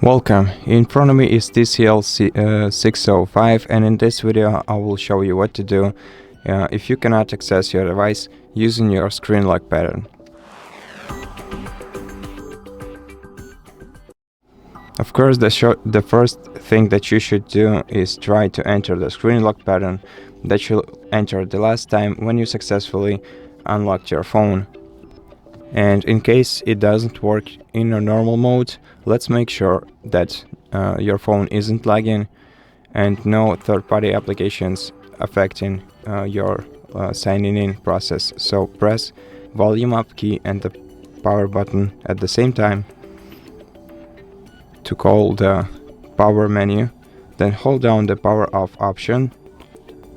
Welcome, in front of me is TCL 605, and in this video I will show you what to do if you cannot access your device using your screen lock pattern. Of course, the first thing that you should do is try to enter the screen lock pattern that you entered the last time when you successfully unlocked your phone. And in case it doesn't work in a normal mode, let's make sure that your phone isn't lagging and no third-party applications affecting your signing in process. So press volume up key and the power button at the same time to call the power menu, then hold down the power off option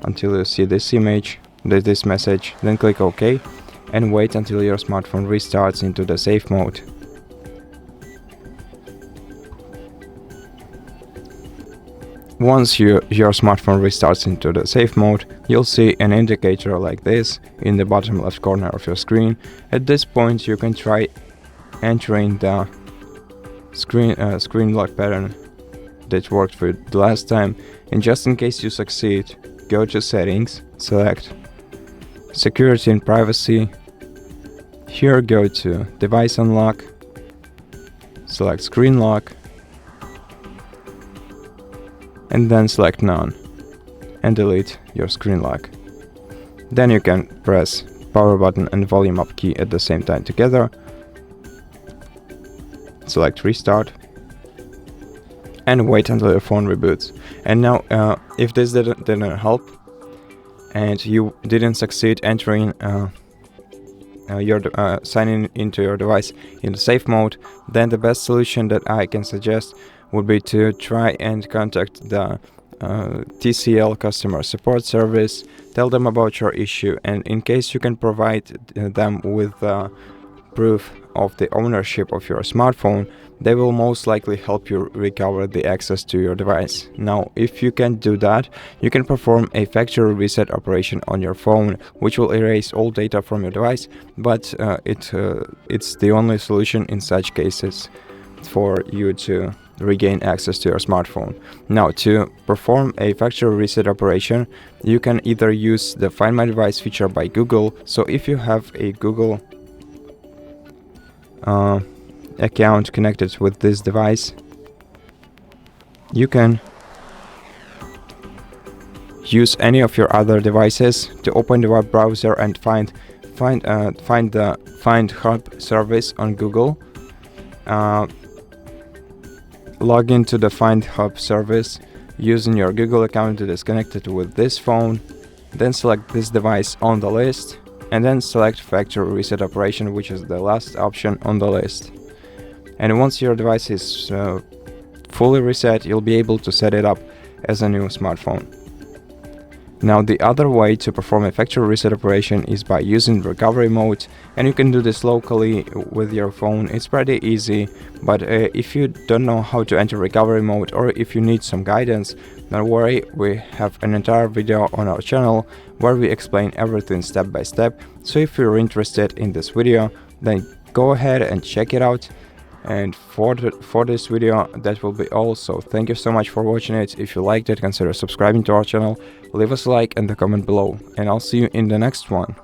until you see this message, then click OK and wait until your smartphone restarts into the safe mode. Once your smartphone restarts into the safe mode, you'll see an indicator like this in the bottom left corner of your screen. At this point you can try entering the screen lock pattern that worked for you the last time, and just in case you succeed, go to Settings, select Security and Privacy. Here go to Device Unlock, select Screen Lock, and then select None, and delete your screen lock. Then you can press power button and volume up key at the same time together, select Restart, and wait until your phone reboots. And now if this didn't help and you didn't succeed entering signing into your device in the safe mode, then the best solution that I can suggest would be to try and contact the TCL customer support service, tell them about your issue, and in case you can provide them with proof of the ownership of your smartphone, they will most likely help you recover the access to your device. Now, if you can't do that, you can perform a factory reset operation on your phone, which will erase all data from your device, but it's the only solution in such cases for you to regain access to your smartphone. Now, to perform a factory reset operation, you can either use the Find My Device feature by Google. So if you have a Google account connected with this device, you can use any of your other devices to open the web browser and find the Find Hub service on Google. Log into the Find Hub service using your Google account that is connected with this phone, then select this device on the list, and then select Factory Reset Operation, which is the last option on the list. And once your device is fully reset, you'll be able to set it up as a new smartphone. Now, the other way to perform a factory reset operation is by using recovery mode, and you can do this locally with your phone. It's pretty easy, but if you don't know how to enter recovery mode, or if you need some guidance, don't worry, we have an entire video on our channel where we explain everything step by step. So if you're interested in this video, then go ahead and check it out. And for this video, that will be all. So thank you so much for watching it. If you liked it, consider subscribing to our channel, leave us a like and a comment below, and I'll see you in the next one.